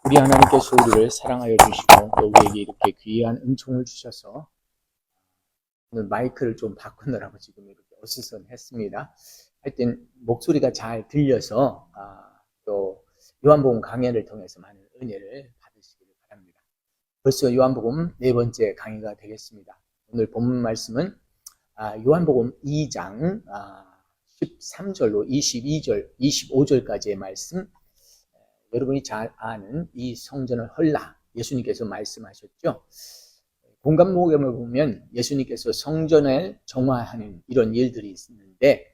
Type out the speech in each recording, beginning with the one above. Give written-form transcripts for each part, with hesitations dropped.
우리 하나님께서 우리를 사랑하여 주시고 또 우리에게 이렇게 귀한 은총을 주셔서 오늘 마이크를 좀 바꾸느라고 지금 이렇게 어수선했습니다. 하여튼 목소리가 잘 들려서 또 요한복음 강해를 통해서 많은 은혜를 받으시기를 바랍니다. 벌써 요한복음 4번째 강의가 되겠습니다. 오늘 본문 말씀은 요한복음 2장 13절로 22절, 25절까지의 말씀, 여러분이 잘 아는 이 성전을 헐라, 예수님께서 말씀하셨죠. 공간목에 보면 예수님께서 성전을 정화하는 이런 일들이 있는데,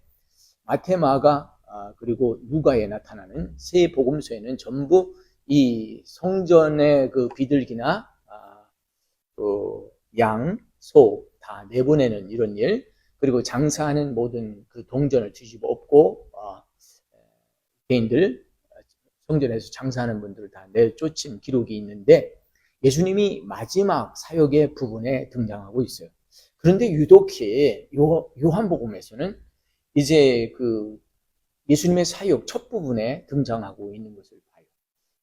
마태, 마가 그리고 누가에 나타나는 세 복음서에는 전부 이 성전의 그 비둘기나 또 양, 소 다 내보내는 이런 일, 그리고 장사하는 모든 그 동전을 뒤집어 엎고 개인들, 성전에서 장사하는 분들을 다 내쫓은 기록이 있는데, 예수님이 마지막 사역의 부분에 등장하고 있어요. 그런데 유독히 요한복음에서는 이제 그 예수님의 사역 첫 부분에 등장하고 있는 것을 봐요.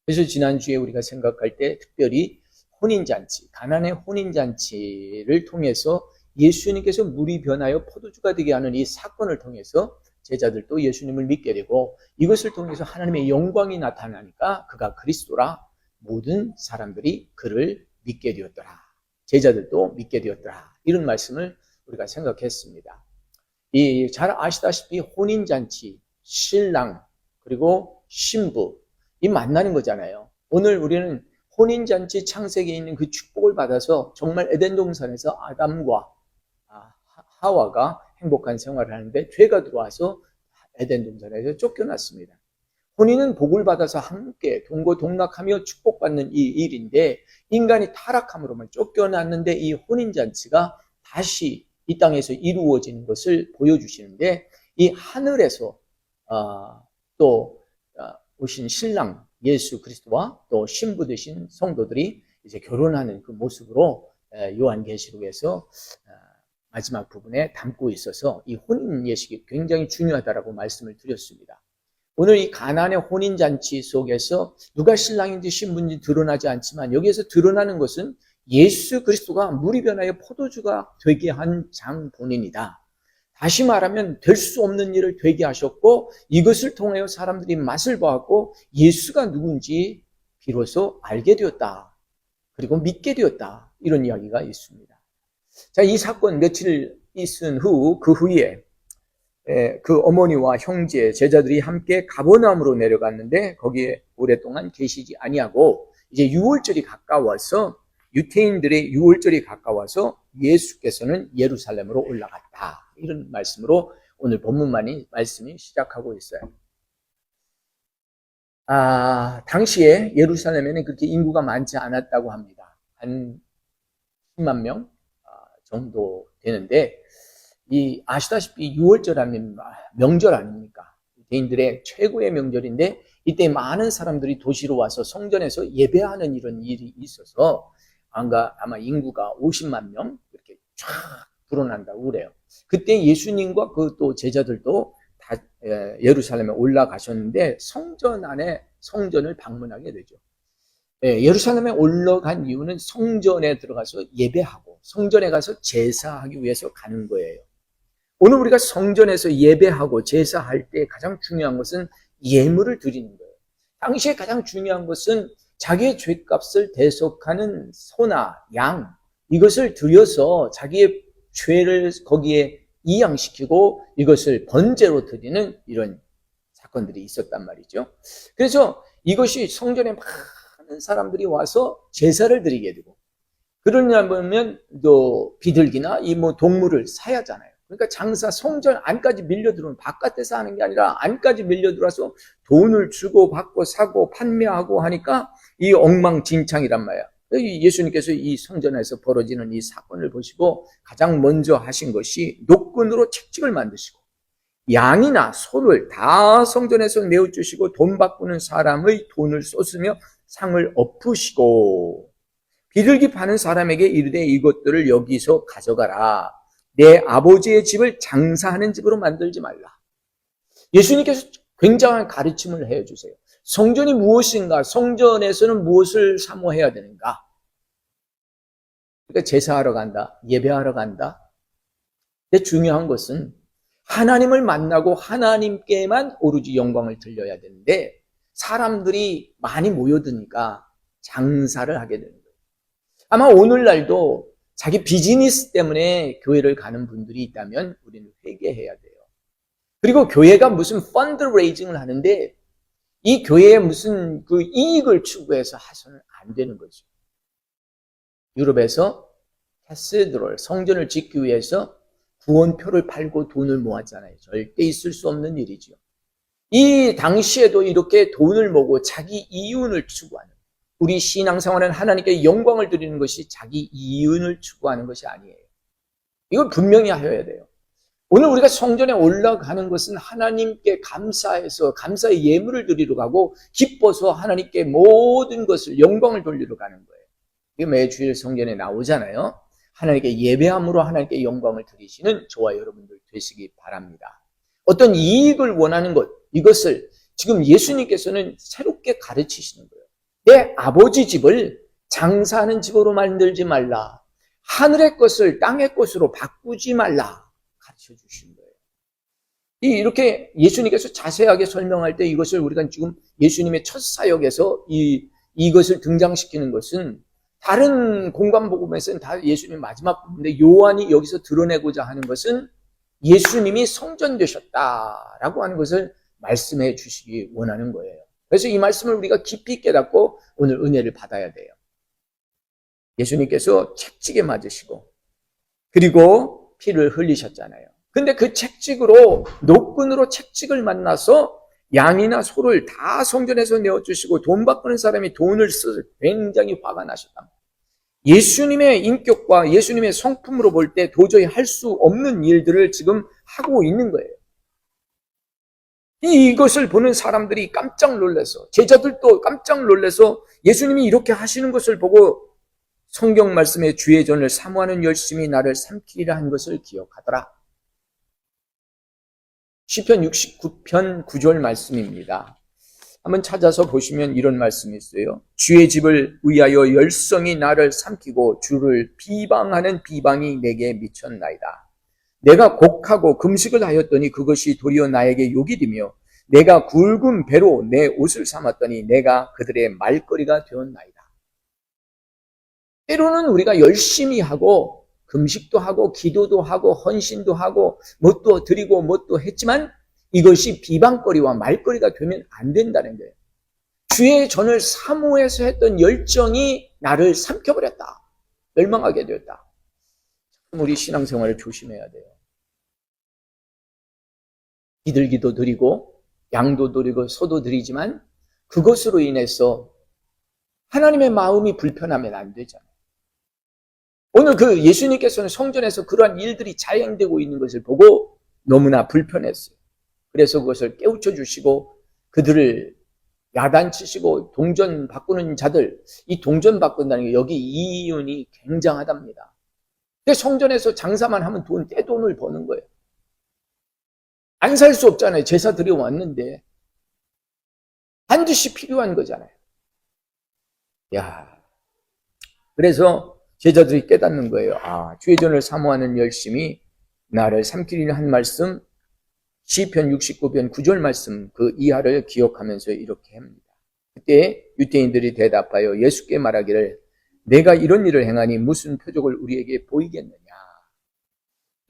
그래서 지난주에 우리가 생각할 때 특별히 혼인잔치, 가나의 혼인잔치를 통해서 예수님께서 물이 변하여 포도주가 되게 하는 이 사건을 통해서 제자들도 예수님을 믿게 되고, 이것을 통해서 하나님의 영광이 나타나니까 그가 그리스도라 모든 사람들이 그를 믿게 되었더라. 제자들도 믿게 되었더라. 이런 말씀을 우리가 생각했습니다. 잘 아시다시피 혼인잔치, 신랑 그리고 신부, 이 만나는 거잖아요. 오늘 우리는 혼인잔치 창세기에 있는 그 축복을 받아서 정말 에덴 동산에서 아담과 하와가 행복한 생활을 하는데, 죄가 들어와서 에덴 동산에서 쫓겨났습니다. 혼인은 복을 받아서 함께 동고동락하며 축복받는 이 일인데, 인간이 타락함으로만 쫓겨났는데 이 혼인잔치가 다시 이 땅에서 이루어지는 것을 보여주시는데, 이 하늘에서 또 오신 신랑 예수 그리스도와 또 신부 되신 성도들이 이제 결혼하는 그 모습으로 요한계시록에서 마지막 부분에 담고 있어서 이 혼인 예식이 굉장히 중요하다라고 말씀을 드렸습니다. 오늘 이 가나안의 혼인잔치 속에서 누가 신랑인지 신부인지 드러나지 않지만, 여기에서 드러나는 것은 예수 그리스도가 물이 변하여 포도주가 되게 한 장 본인이다. 다시 말하면 될 수 없는 일을 되게 하셨고, 이것을 통하여 사람들이 맛을 보았고 예수가 누군지 비로소 알게 되었다. 그리고 믿게 되었다. 이런 이야기가 있습니다. 자, 이 사건 며칠 있은 후, 그 후에 그 어머니와 형제, 제자들이 함께 가버나움으로 내려갔는데, 거기에 오랫동안 계시지 아니하고 이제 유월절이 가까워서, 유태인들의 유월절이 가까워서 예수께서는 예루살렘으로 올라갔다. 이런 말씀으로 오늘 본문 말씀이 시작하고 있어요. 당시에 예루살렘에는 그렇게 인구가 많지 않았다고 합니다. 한 10만 명 정도 되는데, 아시다시피 유월절 하면 명절 아닙니까? 유대인들의 최고의 명절인데, 이때 많은 사람들이 도시로 와서 성전에서 예배하는 이런 일이 있어서 아마 인구가 50만 명 이렇게 쫙 불어난다고 그래요. 그때 예수님과 그 또 제자들도 다 예루살렘에 올라가셨는데, 성전 안에 성전을 방문하게 되죠. 예루살렘에 올라간 이유는 성전에 들어가서 예배하고 성전에 가서 제사하기 위해서 가는 거예요. 오늘 우리가 성전에서 예배하고 제사할 때 가장 중요한 것은 예물을 드리는 거예요. 당시에 가장 중요한 것은 자기의 죄값을 대속하는 소나 양, 이것을 드려서 자기의 죄를 거기에 이양시키고 이것을 번제로 드리는 이런 사건들이 있었단 말이죠. 그래서 이것이 성전에 많은 사람들이 와서 제사를 드리게 되고, 그러려면 또 비둘기나 이 동물을 사야 하잖아요. 그러니까 장사, 성전 안까지 밀려 들어오는, 바깥에서 하는 게 아니라 안까지 밀려 들어와서 돈을 주고 받고 사고 판매하고 하니까 이 엉망진창이란 말이야. 예수님께서 이 성전에서 벌어지는 이 사건을 보시고 가장 먼저 하신 것이 노끈으로 채찍을 만드시고, 양이나 소를 다 성전에서 내어주시고, 돈 바꾸는 사람의 돈을 쏟으며 상을 엎으시고, 비둘기 파는 사람에게 이르되 이것들을 여기서 가져가라. 내 아버지의 집을 장사하는 집으로 만들지 말라. 예수님께서 굉장한 가르침을 해주세요. 성전이 무엇인가? 성전에서는 무엇을 사모해야 되는가? 그러니까 제사하러 간다, 예배하러 간다. 근데 중요한 것은 하나님을 만나고 하나님께만 오로지 영광을 들려야 되는데 사람들이 많이 모여드니까 장사를 하게 되는 거예요. 아마 오늘날도 자기 비즈니스 때문에 교회를 가는 분들이 있다면 우리는 회개해야 돼요. 그리고 교회가 무슨 펀드레이징을 하는데 이 교회에 무슨 그 이익을 추구해서 해서는 안 되는 거죠. 유럽에서 캐스드롤, 성전을 짓기 위해서 구원표를 팔고 돈을 모았잖아요. 절대 있을 수 없는 일이죠. 이 당시에도 이렇게 돈을 모으고 자기 이윤을 추구하는, 우리 신앙생활은 하나님께 영광을 드리는 것이 자기 이윤을 추구하는 것이 아니에요. 이걸 분명히 하여야 돼요. 오늘 우리가 성전에 올라가는 것은 하나님께 감사해서 감사의 예물을 드리러 가고 기뻐서 하나님께 모든 것을 영광을 돌리러 가는 거예요. 이게 매주일 성전에 나오잖아요. 하나님께 예배함으로 하나님께 영광을 드리시는 저와 여러분들 되시기 바랍니다. 어떤 이익을 원하는 것, 이것을 지금 예수님께서는 새롭게 가르치시는 거예요. 내 아버지 집을 장사하는 집으로 만들지 말라. 하늘의 것을 땅의 것으로 바꾸지 말라. 가르쳐 주신 거예요. 이렇게 예수님께서 자세하게 설명할 때 이것을 우리가 지금 예수님의 첫 사역에서 이것을 등장시키는 것은 다른 공간복음에서는 다 예수님 마지막 부분인데 요한이 여기서 드러내고자 하는 것은 예수님이 성전 되셨다라고 하는 것을 말씀해 주시기 원하는 거예요. 그래서 이 말씀을 우리가 깊이 깨닫고 오늘 은혜를 받아야 돼요. 예수님께서 채찍에 맞으시고 그리고 피를 흘리셨잖아요. 근데 그 채찍으로 노끈으로 채찍을 만나서 양이나 소를 다 성전에서 내어주시고 돈 바꾸는 사람이 돈을 쓰 굉장히 화가 나셨다. 예수님의 인격과 예수님의 성품으로 볼 때 도저히 할 수 없는 일들을 지금 하고 있는 거예요. 이것을 보는 사람들이 깜짝 놀라서 제자들도 깜짝 놀라서 예수님이 이렇게 하시는 것을 보고 성경 말씀에 주의 전을 사모하는 열심히 나를 삼키리라 한 것을 기억하더라. 시편 69편 9절 말씀입니다. 한번 찾아서 보시면 이런 말씀이 있어요. 주의 집을 위하여 열성이 나를 삼키고 주를 비방하는 비방이 내게 미쳤나이다. 내가 곡하고 금식을 하였더니 그것이 도리어 나에게 욕이 되며 내가 굵은 배로 내 옷을 삼았더니 내가 그들의 말거리가 되었나이다. 때로는 우리가 열심히 하고 금식도 하고 기도도 하고 헌신도 하고 뭣도 드리고 뭣도 했지만 이것이 비방거리와 말거리가 되면 안 된다는 거예요. 주의 전을 사모해서 했던 열정이 나를 삼켜버렸다. 멸망하게 되었다. 우리 신앙생활을 조심해야 돼요. 비둘기도 드리고 양도 드리고 소도 드리지만 그것으로 인해서 하나님의 마음이 불편하면 안 되잖아요. 오늘 그 예수님께서는 성전에서 그러한 일들이 자행되고 있는 것을 보고 너무나 불편했어요. 그래서 그것을 깨우쳐 주시고 그들을 야단치시고 동전 바꾸는 자들, 이 동전 바꾼다는 게 여기 이윤이 굉장하답니다. 근데 성전에서 장사만 하면 떼돈을 버는 거예요. 안 살 수 없잖아요. 제사 드려왔는데 반드시 필요한 거잖아요. 그래서 제자들이 깨닫는 거예요. 주의 전을 사모하는 열심이 나를 삼키리라 한 말씀, 시편 69편 9절 말씀 그 이하를 기억하면서 이렇게 합니다. 그때 유대인들이 대답하여 예수께 말하기를 내가 이런 일을 행하니 무슨 표적을 우리에게 보이겠느냐.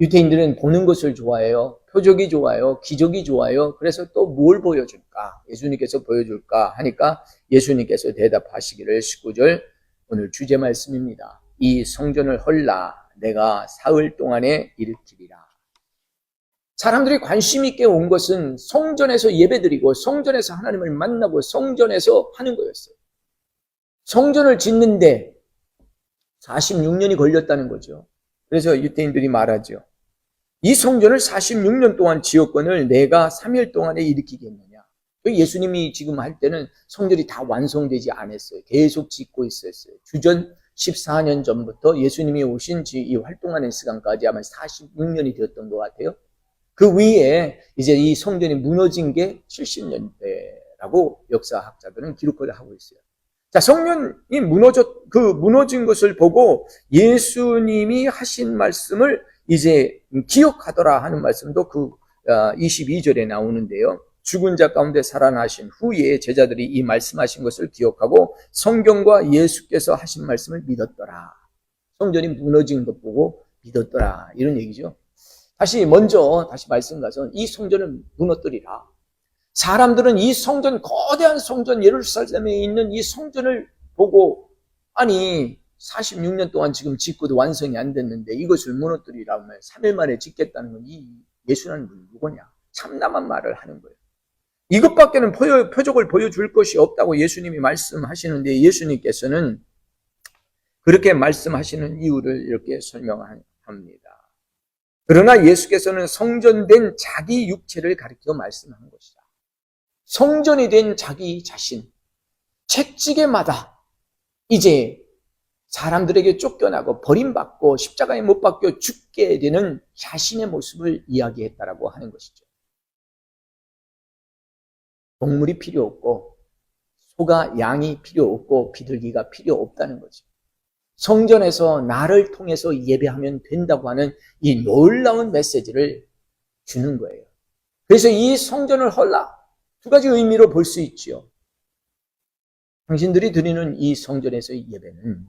유대인들은 보는 것을 좋아해요. 표적이 좋아요. 기적이 좋아요. 그래서 또 뭘 보여줄까? 예수님께서 보여줄까? 하니까 예수님께서 대답하시기를 19절 오늘 주제 말씀입니다. 이 성전을 헐라 내가 사흘 동안에 일으키리라. 사람들이 관심 있게 온 것은 성전에서 예배드리고 성전에서 하나님을 만나고 성전에서 하는 거였어요. 성전을 짓는데 46년이 걸렸다는 거죠. 그래서 유대인들이 말하죠. 이 성전을 46년 동안 지었건을 내가 3일 동안에 일으키겠느냐. 예수님이 지금 할 때는 성전이 다 완성되지 않았어요. 계속 짓고 있었어요. 주전 14년 전부터 예수님이 오신 이 활동하는 시간까지 아마 46년이 되었던 것 같아요. 그 위에 이제 이 성전이 무너진 게 70년대 라고 역사학자들은 기록을 하고 있어요. 자, 성전이 무너진 것을 보고 예수님이 하신 말씀을 이제 기억하더라 하는 말씀도 그 22절에 나오는데요. 죽은 자 가운데 살아나신 후에 제자들이 이 말씀하신 것을 기억하고 성경과 예수께서 하신 말씀을 믿었더라. 성전이 무너진 것 보고 믿었더라. 이런 얘기죠. 다시 말씀 가서 이 성전을 무너뜨리라. 사람들은 이 성전, 거대한 성전, 예루살렘에 있는 이 성전을 보고, 아니 46년 동안 지금 짓고도 완성이 안 됐는데 이것을 무너뜨리라고 하면 3일 만에 짓겠다는 건 이 예수라는 분이 누구냐? 참담한 말을 하는 거예요. 이것밖에는 표적을 보여줄 것이 없다고 예수님이 말씀하시는데, 예수님께서는 그렇게 말씀하시는 이유를 이렇게 설명합니다. 그러나 예수께서는 성전된 자기 육체를 가리켜 말씀한 것이다. 성전이 된 자기 자신, 채찍에마다 이제 사람들에게 쫓겨나고 버림받고 십자가에 못 박혀 죽게 되는 자신의 모습을 이야기했다라고 하는 것이죠. 동물이 필요 없고 소가 양이 필요 없고 비둘기가 필요 없다는 거죠. 성전에서 나를 통해서 예배하면 된다고 하는 이 놀라운 메시지를 주는 거예요. 그래서 이 성전을 헐라, 두 가지 의미로 볼 수 있지요. 당신들이 드리는 이 성전에서의 예배는,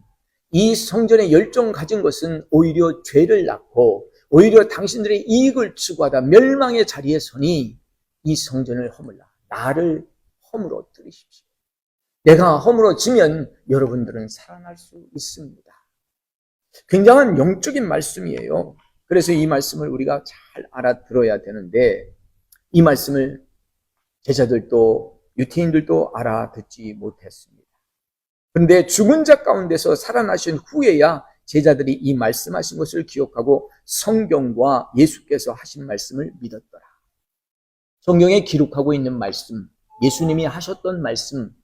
이 성전에 열정 가진 것은 오히려 죄를 낳고 오히려 당신들의 이익을 추구하다 멸망의 자리에 서니 이 성전을 허물라, 나를 허물어뜨리십시오. 내가 허물어지면 여러분들은 살아날 수 있습니다. 굉장한 영적인 말씀이에요. 그래서 이 말씀을 우리가 잘 알아들어야 되는데, 이 말씀을 제자들도 유태인들도 알아듣지 못했습니다. 그런데 죽은 자 가운데서 살아나신 후에야 제자들이 이 말씀하신 것을 기억하고 성경과 예수께서 하신 말씀을 믿었더라. 성경에 기록하고 있는 말씀, 예수님이 하셨던 말씀,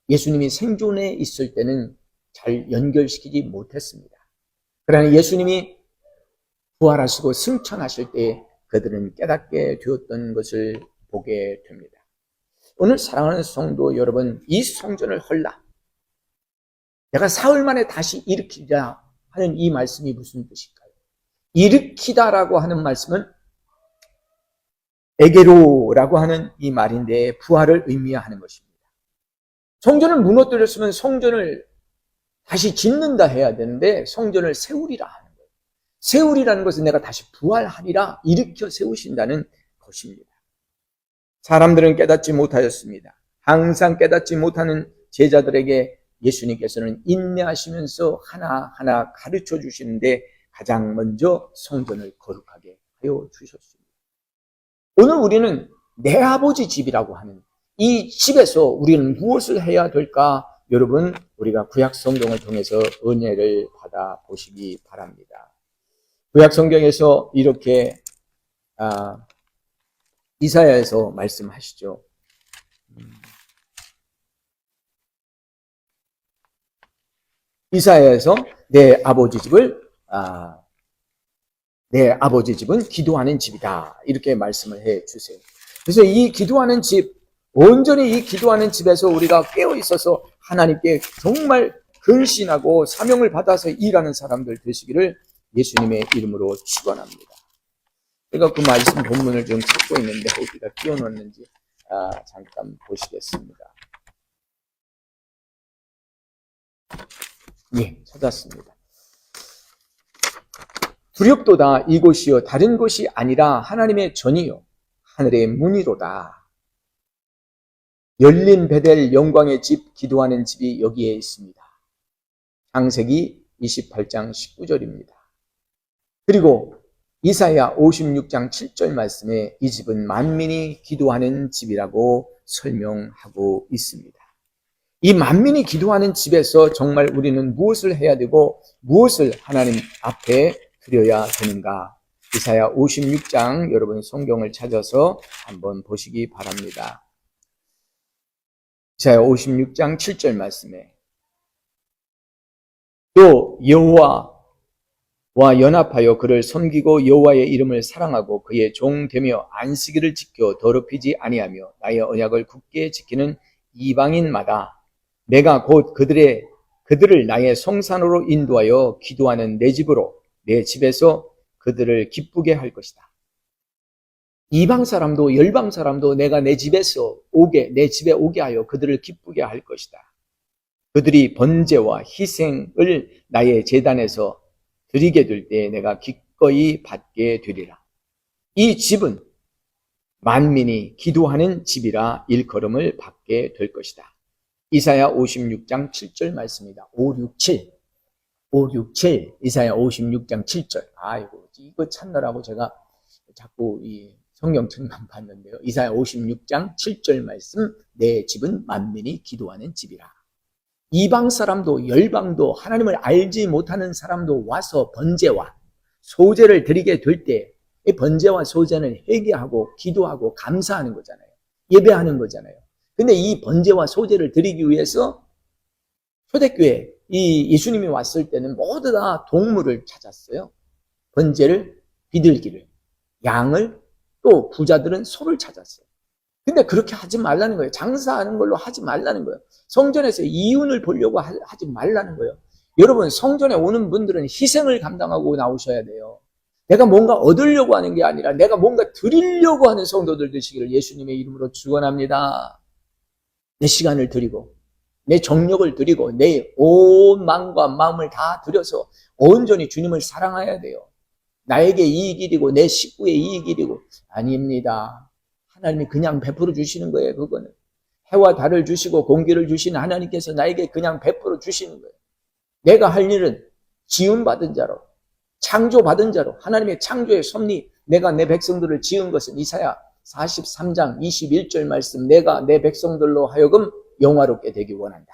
예수님이 생존해 있을 때는 잘 연결시키지 못했습니다. 그러나 예수님이 부활하시고 승천하실 때 그들은 깨닫게 되었던 것을 보게 됩니다. 오늘 사랑하는 성도 여러분, 이 성전을 헐라, 내가 사흘 만에 다시 일으키자 하는 이 말씀이 무슨 뜻일까요? 일으키다라고 하는 말씀은 에게로라고 하는 이 말인데 부활을 의미하는 것입니다. 성전을 무너뜨렸으면 성전을 다시 짓는다 해야 되는데 성전을 세우리라 하는 거예요. 세우리라는 것은 내가 다시 부활하리라, 일으켜 세우신다는 것입니다. 사람들은 깨닫지 못하였습니다. 항상 깨닫지 못하는 제자들에게 예수님께서는 인내하시면서 하나하나 가르쳐 주시는데 가장 먼저 성전을 거룩하게 하여 주셨습니다. 오늘 우리는 내 아버지 집이라고 하는 이 집에서 우리는 무엇을 해야 될까? 여러분, 우리가 구약 성경을 통해서 은혜를 받아 보시기 바랍니다. 구약 성경에서 이렇게 이사야에서 말씀하시죠. 이사야에서 내 아버지 집은 기도하는 집이다, 이렇게 말씀을 해 주세요. 그래서 이 기도하는 집, 온전히 이 기도하는 집에서 우리가 깨어 있어서 하나님께 정말 근신하고 사명을 받아서 일하는 사람들 되시기를 예수님의 이름으로 축원합니다. 제가 그 말씀 본문을 좀 찾고 있는데 어디다 띄워놨는지 잠깐 보시겠습니다. 예, 찾았습니다. 두렵도다 이곳이요 다른 곳이 아니라 하나님의 전이요 하늘의 문이로다. 열린 베델 영광의 집, 기도하는 집이 여기에 있습니다. 창세기 28장 19절입니다. 그리고 이사야 56장 7절 말씀에 이 집은 만민이 기도하는 집이라고 설명하고 있습니다. 이 만민이 기도하는 집에서 정말 우리는 무엇을 해야 되고 무엇을 하나님 앞에 드려야 되는가? 이사야 56장 여러분 성경을 찾아서 한번 보시기 바랍니다. 이사야 56장 7절 말씀에 또 여호와 연합하여 그를 섬기고 여호와의 이름을 사랑하고 그의 종 되며 안식일을 지켜 더럽히지 아니하며 나의 언약을 굳게 지키는 이방인마다 내가 곧 그들을 나의 성산으로 인도하여 기도하는 내 집으로 내 집에서 그들을 기쁘게 할 것이다. 이방 사람도 열방 사람도 내가 내 집에 오게 하여 그들을 기쁘게 할 것이다. 그들이 번제와 희생을 나의 제단에서 드리게 될 때 내가 기꺼이 받게 되리라. 이 집은 만민이 기도하는 집이라 일컬음을 받게 될 것이다. 이사야 56장 7절 말씀입니다. 567 이사야 56장 7절. 아이고, 이거 찾느라고 제가 자꾸 이 성경책만 봤는데요. 이사야 56장 7절 말씀, 내 집은 만민이 기도하는 집이라. 이방 사람도 열방도 하나님을 알지 못하는 사람도 와서 번제와 소제를 드리게 될 때 이 번제와 소제는 회개하고 기도하고 감사하는 거잖아요. 예배하는 거잖아요. 근데 이 번제와 소제를 드리기 위해서 초대교회 이 예수님이 왔을 때는 모두 다 동물을 찾았어요. 번제를, 비둘기를, 양을, 또 부자들은 소를 찾았어요. 근데 그렇게 하지 말라는 거예요. 장사하는 걸로 하지 말라는 거예요. 성전에서 이윤을 보려고 하지 말라는 거예요. 여러분, 성전에 오는 분들은 희생을 감당하고 나오셔야 돼요. 내가 뭔가 얻으려고 하는 게 아니라 내가 뭔가 드리려고 하는 성도들 되시기를 예수님의 이름으로 축원합니다. 내 시간을 드리고 내 정력을 드리고 내 온 마음과 마음을 다 드려서 온전히 주님을 사랑해야 돼요. 나에게 이익이고 내 식구의 이익이고 아닙니다. 하나님이 그냥 베풀어 주시는 거예요. 그거는 해와 달을 주시고 공기를 주시는 하나님께서 나에게 그냥 베풀어 주시는 거예요. 내가 할 일은 지음받은 자로, 창조받은 자로, 하나님의 창조의 섭리, 내가 내 백성들을 지은 것은 이사야 43장 21절 말씀, 내가 내 백성들로 하여금 영화롭게 되기 원한다.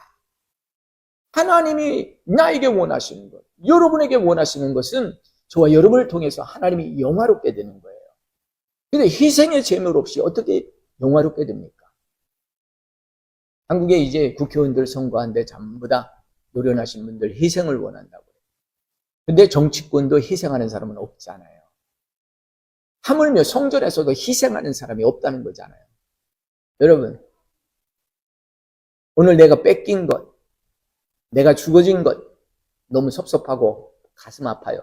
하나님이 나에게 원하시는 것, 여러분에게 원하시는 것은 저와 여러분을 통해서 하나님이 영화롭게 되는 거예요. 근데 희생의 제물 없이 어떻게 영화롭게 됩니까? 한국에 이제 국회의원들 선거하는데 전부 다 노련하신 분들 희생을 원한다고요. 근데 정치권도 희생하는 사람은 없잖아요. 하물며 성전에서도 희생하는 사람이 없다는 거잖아요. 여러분, 오늘 내가 뺏긴 것, 내가 죽어진 것 너무 섭섭하고 가슴 아파요.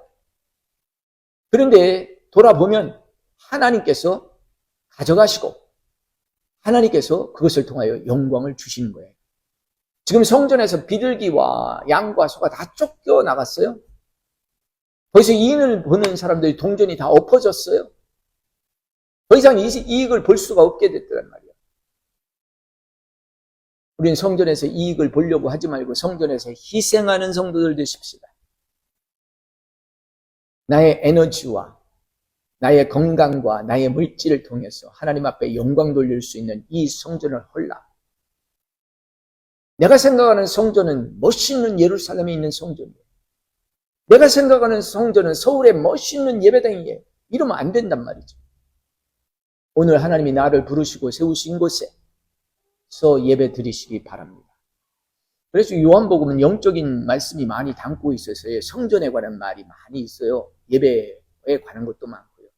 그런데 돌아보면 하나님께서 가져가시고 하나님께서 그것을 통하여 영광을 주시는 거예요. 지금 성전에서 비둘기와 양과 소가 다 쫓겨나갔어요. 거기서 이익을 보는 사람들이 동전이 다 엎어졌어요. 더 이상 이익을 볼 수가 없게 됐단 말이에요. 우리는 성전에서 이익을 보려고 하지 말고 성전에서 희생하는 성도들 되십시다. 나의 에너지와 나의 건강과 나의 물질을 통해서 하나님 앞에 영광 돌릴 수 있는 이 성전을 헐라. 내가 생각하는 성전은 멋있는 예루살렘에 있는 성전이에요. 내가 생각하는 성전은 서울의 멋있는 예배당이에요. 이러면 안 된단 말이죠. 오늘 하나님이 나를 부르시고 세우신 곳에서 예배 드리시기 바랍니다. 그래서 요한복음은 영적인 말씀이 많이 담고 있어서 성전에 관한 말이 많이 있어요. 예배에 관한 것도 많고요.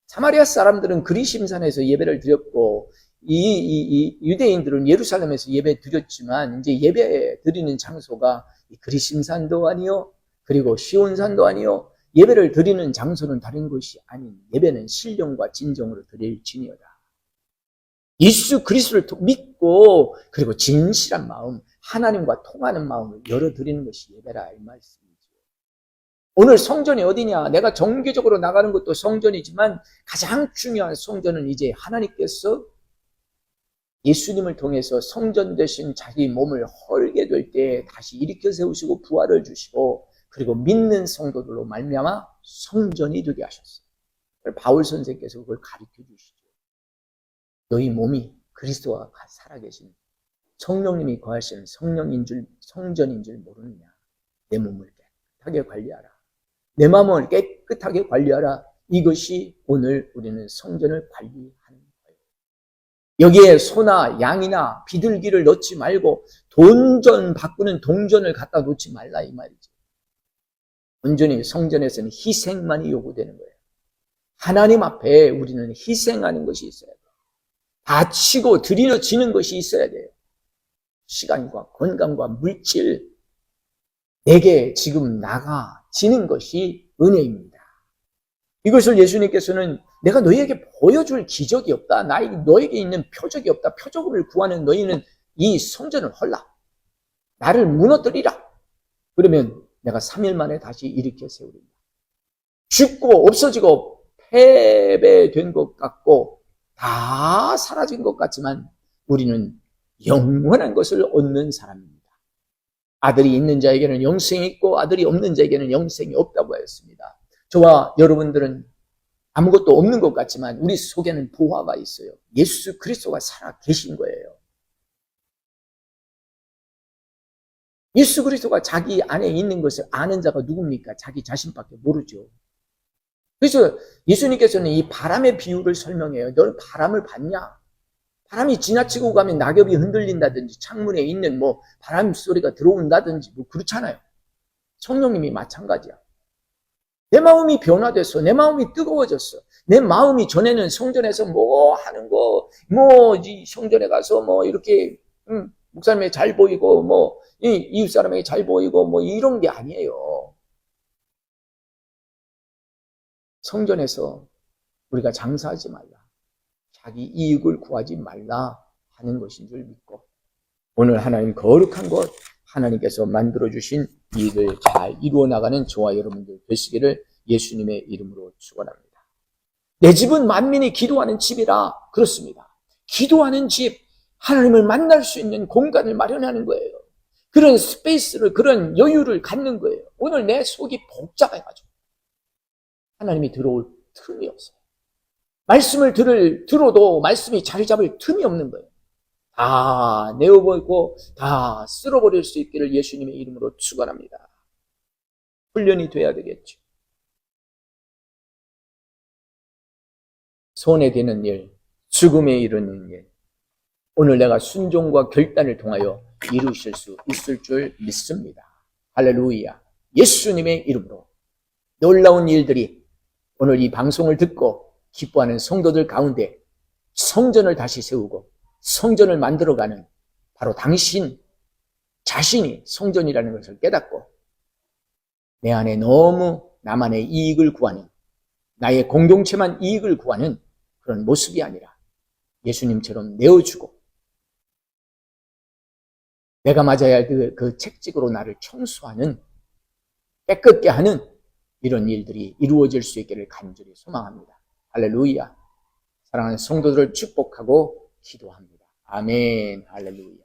사마리아 사람들은 그리심산에서 예배를 드렸고 이 유대인들은 예루살렘에서 예배 드렸지만 이제 예배 드리는 장소가 그리심산도 아니요, 그리고 시온산도 아니요, 예배를 드리는 장소는 다른 것이 아닌 예배는 신령과 진정으로 드릴지니어다. 예수 그리스도를 믿고 그리고 진실한 마음, 하나님과 통하는 마음을 열어드리는 것이 예배라 이 말씀이죠. 오늘 성전이 어디냐? 내가 정기적으로 나가는 것도 성전이지만 가장 중요한 성전은 이제 하나님께서 예수님을 통해서 성전 되신 자기 몸을 헐게 될 때 다시 일으켜 세우시고 부활을 주시고 그리고 믿는 성도들로 말미암아 성전이 되게 하셨어요. 바울 선생께서 그걸 가르쳐 주시죠. 너희 몸이 그리스도와 살아계신 성령님이 거하시는 성전인 줄 모르느냐. 내 몸을 깨끗하게 관리하라. 내 마음을 깨끗하게 관리하라. 이것이 오늘 우리는 성전을 관리하는 거예요. 여기에 소나 양이나 비둘기를 넣지 말고 돈전 바꾸는 동전을 갖다 놓지 말라 이 말이죠. 온전히 성전에서는 희생만이 요구되는 거예요. 하나님 앞에 우리는 희생하는 것이 있어야 돼요. 바치고 드려지는 것이 있어야 돼요. 시간과 건강과 물질, 내게 지금 나가지는 것이 은혜입니다. 이것을 예수님께서는 내가 너희에게 보여줄 기적이 없다. 너에게 있는 표적이 없다. 표적을 구하는 너희는 이 성전을 헐라. 나를 무너뜨리라. 그러면 내가 3일 만에 다시 일으켜 세우리라. 죽고 없어지고 패배된 것 같고 다 사라진 것 같지만 우리는 영원한 것을 얻는 사람입니다. 아들이 있는 자에게는 영생이 있고 아들이 없는 자에게는 영생이 없다고 하였습니다. 저와 여러분들은 아무것도 없는 것 같지만 우리 속에는 보화가 있어요. 예수 그리스도가 살아 계신 거예요. 예수 그리스도가 자기 안에 있는 것을 아는 자가 누굽니까? 자기 자신밖에 모르죠. 그래서 예수님께서는 이 바람의 비유를 설명해요. 너는 바람을 봤냐? 바람이 지나치고 가면 낙엽이 흔들린다든지 창문에 있는 바람 소리가 들어온다든지 그렇잖아요. 성령님이 마찬가지야. 내 마음이 변화됐어. 내 마음이 뜨거워졌어. 내 마음이 전에는 성전에서 하는 거, 이 성전에 가서 이렇게, 목사님에게 잘 보이고, 이웃 사람에게 잘 보이고, 이런 게 아니에요. 성전에서 우리가 장사하지 말라. 자기 이익을 구하지 말라 하는 것인 줄 믿고, 오늘 하나님 거룩한 것, 하나님께서 만들어주신 일을 잘 이루어 나가는 저와 여러분들 되시기를 예수님의 이름으로 축원합니다. 내 집은 만민이 기도하는 집이라. 그렇습니다. 기도하는 집, 하나님을 만날 수 있는 공간을 마련하는 거예요. 그런 스페이스를, 그런 여유를 갖는 거예요. 오늘 내 속이 복잡해가지고 하나님이 들어올 틈이 없어요. 말씀을 들어도 말씀이 자리 잡을 틈이 없는 거예요. 다 내어버리고 다 쓸어버릴 수 있기를 예수님의 이름으로 축원합니다. 훈련이 돼야 되겠죠. 손에 되는 일, 죽음에 이르는 일, 오늘 내가 순종과 결단을 통하여 이루실 수 있을 줄 믿습니다. 할렐루야. 예수님의 이름으로 놀라운 일들이 오늘 이 방송을 듣고 기뻐하는 성도들 가운데 성전을 다시 세우고 성전을 만들어가는 바로 당신 자신이 성전이라는 것을 깨닫고 내 안에 너무 나만의 이익을 구하는, 나의 공동체만 이익을 구하는 그런 모습이 아니라 예수님처럼 내어주고 내가 맞아야 할 그 책찍으로 나를 청소하는, 깨끗게 하는 이런 일들이 이루어질 수 있기를 간절히 소망합니다. 할렐루야. 사랑하는 성도들을 축복하고 기도합니다. 아멘. 할렐루야.